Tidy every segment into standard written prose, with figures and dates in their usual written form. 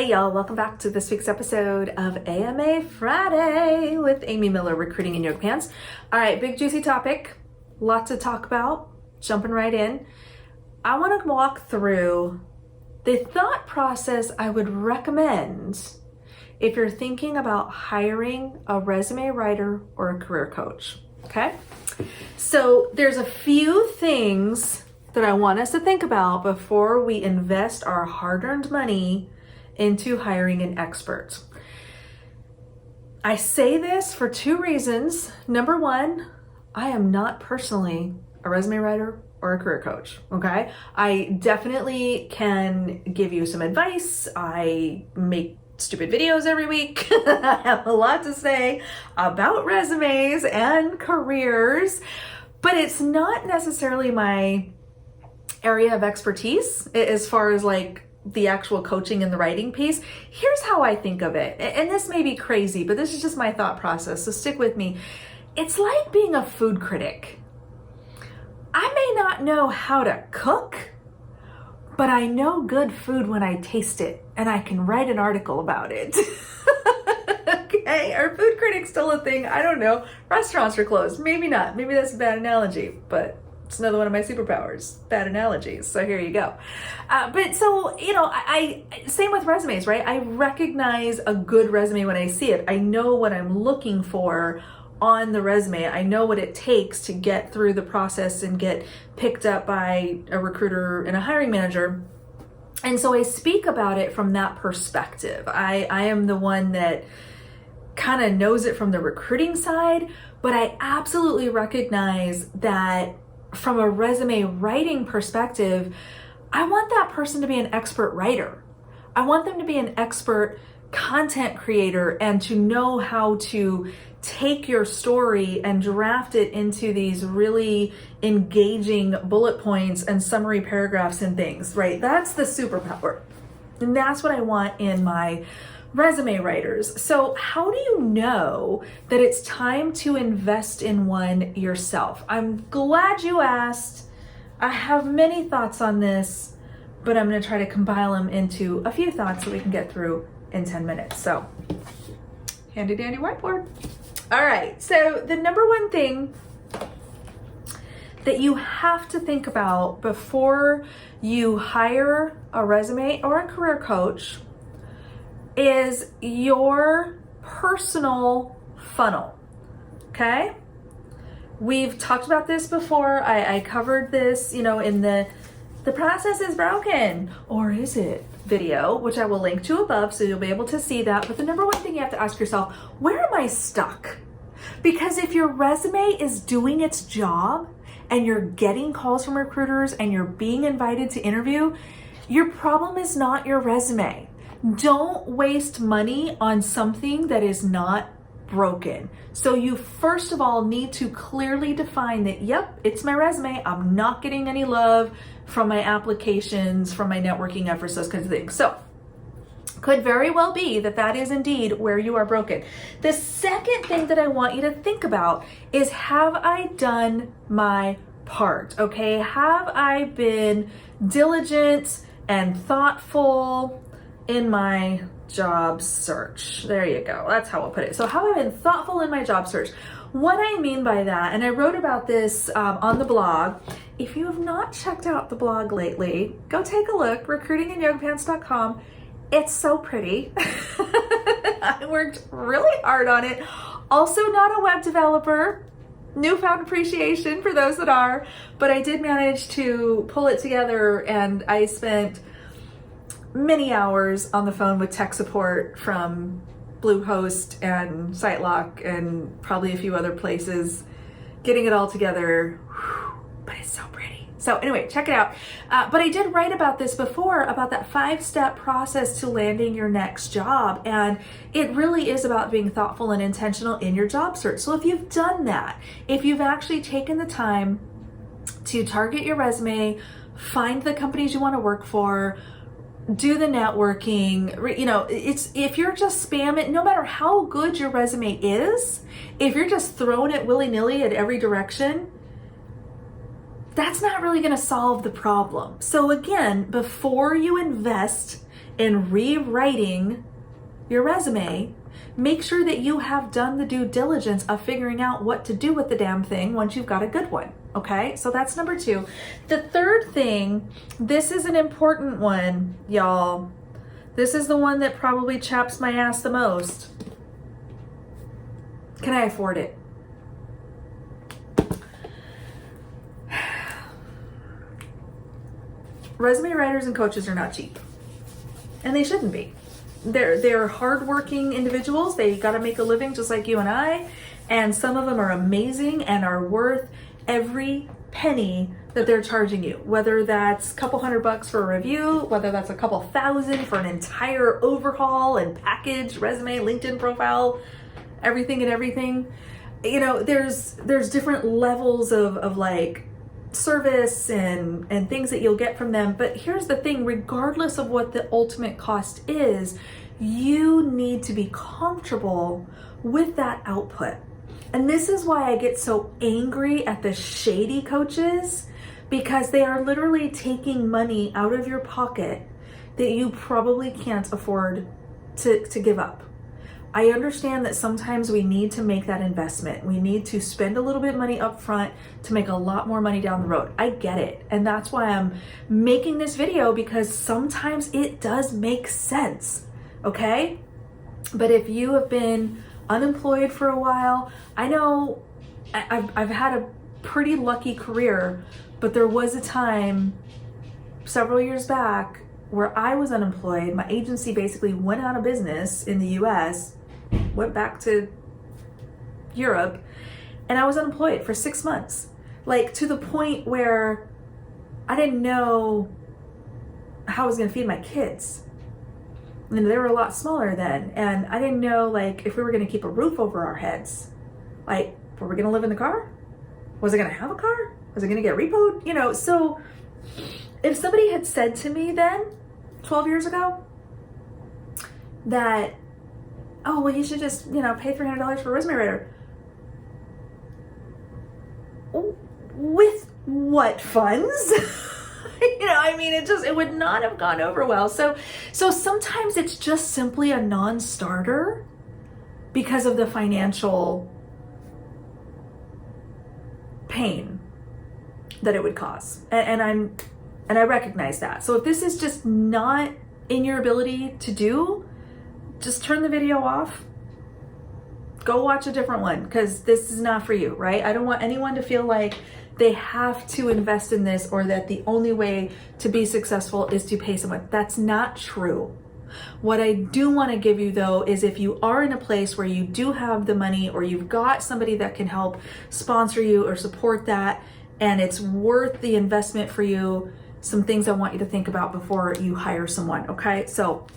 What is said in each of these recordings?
Hey y'all, welcome back to this week's episode of AMA Friday with Amy Miller, Recruiting in Yoga Pants. All right, big juicy topic, lot to talk about, jumping right in. I want to walk through the thought process I would recommend if you're thinking about hiring a resume writer or a career coach, okay? So there's a few things that I want us to think about before we invest our hard-earned money into hiring an expert. I say this for two reasons. Number one, I am not personally a resume writer or a career coach, okay? I definitely can give you some advice. I make stupid videos every week. I have a lot to say about resumes and careers, but it's not necessarily my area of expertise as far as like the actual coaching and the writing piece. Here's how I think of it. And this may be crazy, but this is just my thought process. So stick with me. It's like being a food critic. I may not know how to cook, but I know good food when I taste it and I can write an article about it. Okay, are food critics still a thing? I don't know. Restaurants are closed. Maybe not. Maybe that's a bad analogy, but it's another one of my superpowers, bad analogies. So here you go. But so, I same with resumes, right? I recognize a good resume when I see it. I know what I'm looking for on the resume. I know what it takes to get through the process and get picked up by a recruiter and a hiring manager. And so I speak about it from that perspective. I am the one that kind of knows it from the recruiting side, but I absolutely recognize that from a resume writing perspective, I want that person to be an expert writer. I want them to be an expert content creator and to know how to take your story and draft it into these really engaging bullet points and summary paragraphs and things, right? That's the superpower. And that's what I want in my resume writers. So how do you know that it's time to invest in one yourself? I'm glad you asked. I have many thoughts on this, but I'm going to try to compile them into a few thoughts that we can get through in 10 minutes. So handy dandy whiteboard. All right. So the number one thing that you have to think about before you hire a resume or a career coach is your personal funnel, okay? We've talked about this before. I covered this, in the process is broken, or is it video, which I will link to above so you'll be able to see that. But the number one thing you have to ask yourself, where am I stuck? Because if your resume is doing its job and you're getting calls from recruiters and you're being invited to interview, your problem is not your resume. Don't waste money on something that is not broken. So you first of all need to clearly define that, yep, it's my resume. I'm not getting any love from my applications, from my networking efforts, those kinds of things. So could very well be that that is indeed where you are broken. The second thing that I want you to think about is, have I done my part? Okay, have I been diligent and thoughtful in my job search? There you go. That's how I'll put it. So have I been thoughtful in my job search? What I mean by that, and I wrote about this on the blog. If you have not checked out the blog lately, go take a look, recruitinginyogapants.com. It's so pretty. I worked really hard on it. Also not a web developer. Newfound appreciation for those that are, but I did manage to pull it together, and I spent many hours on the phone with tech support from Bluehost and SiteLock and probably a few other places, getting it all together. But it's so pretty. So anyway, check it out. But I did write about this before, about that 5-step process to landing your next job. And it really is about being thoughtful and intentional in your job search. So if you've done that, if you've actually taken the time to target your resume, find the companies you want to work for, do the networking, it's, if you're just spamming, no matter how good your resume is, if you're just throwing it willy-nilly at every direction, that's not really going to solve the problem. So again, before you invest in rewriting your resume, make sure that you have done the due diligence of figuring out what to do with the damn thing once you've got a good one. Okay, so that's number 2. The third thing, this is an important one, y'all. This is the one that probably chaps my ass the most. Can I afford it? Resume writers and coaches are not cheap, and they shouldn't be. They're hardworking individuals. They got to make a living just like you and I, and some of them are amazing and are worth every penny that they're charging you, whether that's a couple $100 for a review, whether that's a couple thousand for an entire overhaul and package, resume, LinkedIn profile, everything. You know, there's different levels of like service and things that you'll get from them. But here's the thing, regardless of what the ultimate cost is, you need to be comfortable with that output. And this is why I get so angry at the shady coaches, because they are literally taking money out of your pocket that you probably can't afford to give up. I understand that sometimes we need to make that investment. We need to spend a little bit of money up front to make a lot more money down the road. I get it. And that's why I'm making this video, because sometimes it does make sense. Okay? But if you have been unemployed for a while, I know I've had a pretty lucky career, but there was a time several years back where I was unemployed. My agency basically went out of business in the US, went back to Europe, and I was unemployed for 6 months. Like, to the point where I didn't know how I was gonna feed my kids. And they were a lot smaller then, and I didn't know, like, if we were gonna keep a roof over our heads. Like, were we gonna live in the car? Was I gonna have a car? Was I gonna get repoed? You know, so if somebody had said to me then, 12 years ago, that, oh, well, you should just, you know, pay $300 for a resume writer. With what funds? You know, I mean, it would not have gone over well. So sometimes it's just simply a non-starter because of the financial pain that it would cause. And I recognize that. So if this is just not in your ability to do, just turn the video off. Go watch a different one, because this is not for you, right? I don't want anyone to feel like they have to invest in this, or that the only way to be successful is to pay someone. That's not true. What I do want to give you, though, is if you are in a place where you do have the money, or you've got somebody that can help sponsor you or support that, and it's worth the investment for you, some things I want you to think about before you hire someone, okay? So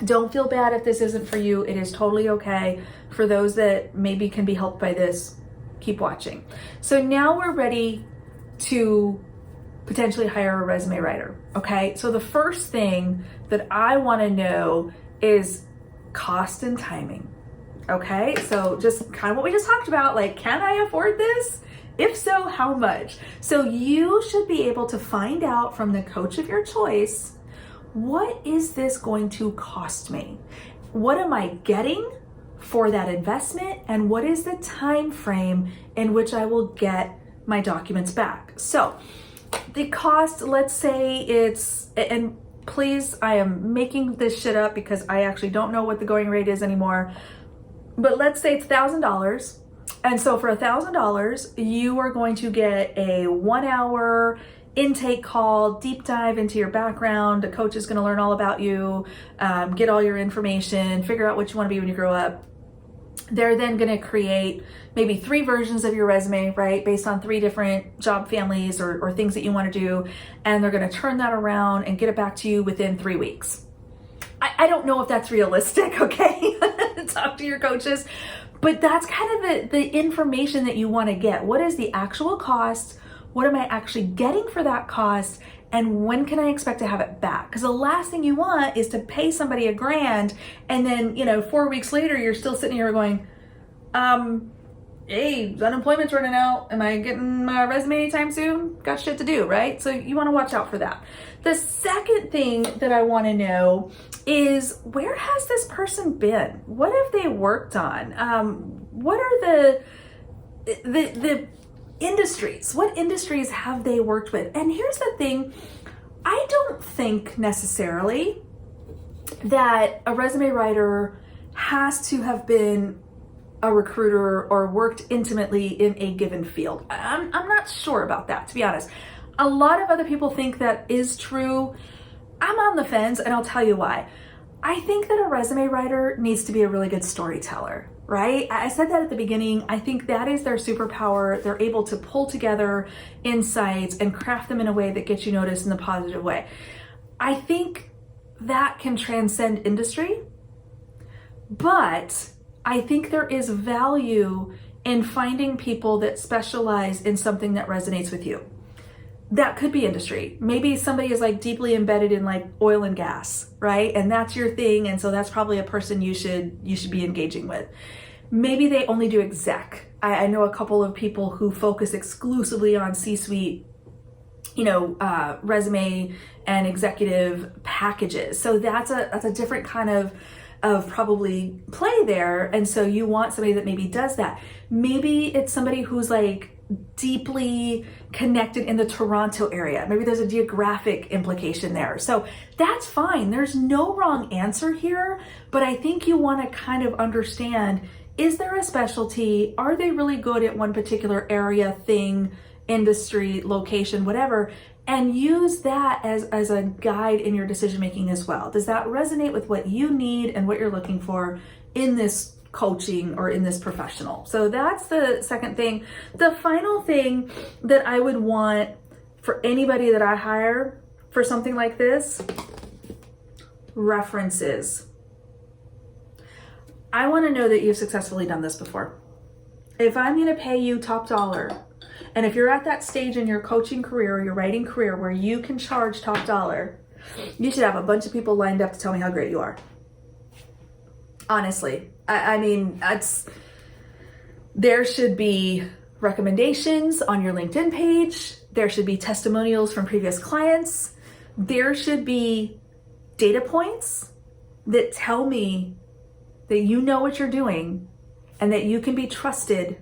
don't feel bad if this isn't for you. It is totally okay. For those that maybe can be helped by this, keep watching. So now we're ready to potentially hire a resume writer, okay? So the first thing that I want to know is cost and timing, okay? So just kind of what we just talked about, like, can I afford this? If so, how much? So you should be able to find out from the coach of your choice, what is this going to cost me? What am I getting for that investment? And what is the time frame in which I will get my documents back? So the cost, let's say it's, and please, I am making this shit up because I actually don't know what the going rate is anymore, but let's say it's $1,000. And so for $1,000, you are going to get a 1-hour intake call, deep dive into your background. The coach is going to learn all about you, get all your information, figure out what you want to be when you grow up. They're then going to create maybe 3 versions of your resume, right? Based on 3 different job families or things that you want to do. And they're going to turn that around and get it back to you within 3 weeks. I don't know if that's realistic, okay? Talk to your coaches. But that's kind of the information that you want to get. What is the actual cost? What am I actually getting for that cost? And when can I expect to have it back? Because the last thing you want is to pay somebody $1,000 and then, 4 weeks later, you're still sitting here going, hey, unemployment's running out. Am I getting my resume anytime soon? Got shit to do, right? So you want to watch out for that. The second thing that I want to know is, where has this person been? What have they worked on? What are the industries? What industries have they worked with? And here's the thing, I don't think necessarily that a resume writer has to have been a recruiter or worked intimately in a given field. I'm not sure about that, to be honest. A lot of other people think that is true. I'm on the fence, and I'll tell you why. I think that a resume writer needs to be a really good storyteller, right? I said that at the beginning. I think that is their superpower. They're able to pull together insights and craft them in a way that gets you noticed in a positive way. I think that can transcend industry, but I think there is value in finding people that specialize in something that resonates with you. That could be industry. Maybe somebody is like deeply embedded in like oil and gas, right? And that's your thing. And so that's probably a person you should be engaging with. Maybe they only do exec. I know a couple of people who focus exclusively on C-suite, resume and executive packages. So that's a different kind of probably play there. And so you want somebody that maybe does that. Maybe it's somebody who's like deeply connected in the Toronto area. Maybe there's a geographic implication there. So that's fine. There's no wrong answer here, but I think you want to kind of understand, is there a specialty? Are they really good at one particular area, thing, industry, location, whatever? And use that as a guide in your decision making as well. Does that resonate with what you need and what you're looking for in this coaching or in this professional? So that's the second thing. The final thing that I would want for anybody that I hire for something like this, references. I want to know that you've successfully done this before. If I'm going to pay you top dollar, and if you're at that stage in your coaching career or your writing career where you can charge top dollar, you should have a bunch of people lined up to tell me how great you are. Honestly, I mean, there should be recommendations on your LinkedIn page. There should be testimonials from previous clients. There should be data points that tell me that you know what you're doing and that you can be trusted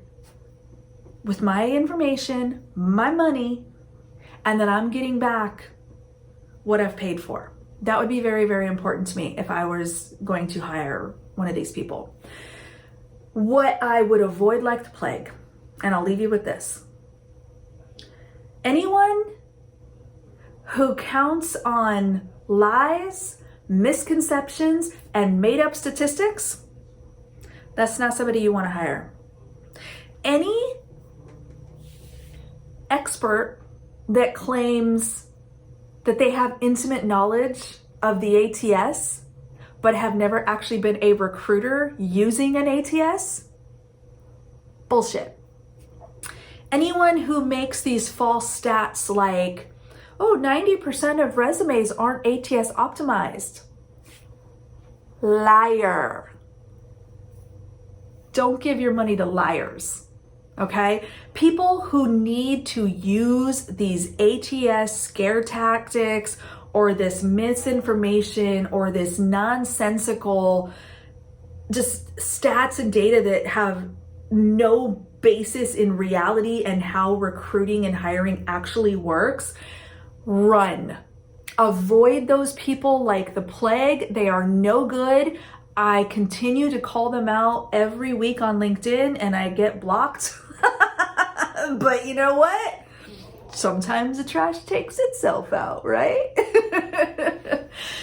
with my information, my money, and that I'm getting back what I've paid for. That would be very, very important to me if I was going to hire one of these people. What I would avoid like the plague, and I'll leave you with this. Anyone who counts on lies, misconceptions, and made up statistics, that's not somebody you want to hire. Any expert that claims that they have intimate knowledge of the ATS, but have never actually been a recruiter using an ATS, bullshit. Anyone who makes these false stats like, 90% of resumes aren't ATS optimized, liar. Don't give your money to liars. Okay? People who need to use these ATS scare tactics or this misinformation or this nonsensical just stats and data that have no basis in reality and how recruiting and hiring actually works, run. Avoid those people like the plague. They are no good. I continue to call them out every week on LinkedIn and I get blocked. But you know what? Sometimes the trash takes itself out, right?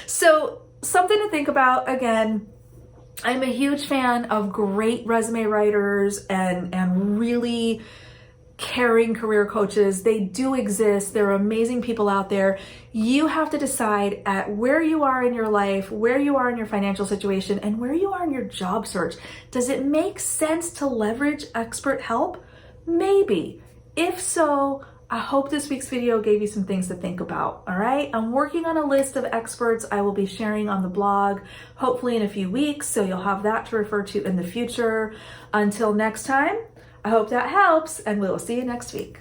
So something to think about. Again, I'm a huge fan of great resume writers and really caring career coaches. They do exist. There are amazing people out there. You have to decide at where you are in your life, where you are in your financial situation, and where you are in your job search. Does it make sense to leverage expert help? Maybe. If so, I hope this week's video gave you some things to think about, all right? I'm working on a list of experts I will be sharing on the blog, hopefully in a few weeks, so you'll have that to refer to in the future. Until next time, I hope that helps, and we will see you next week.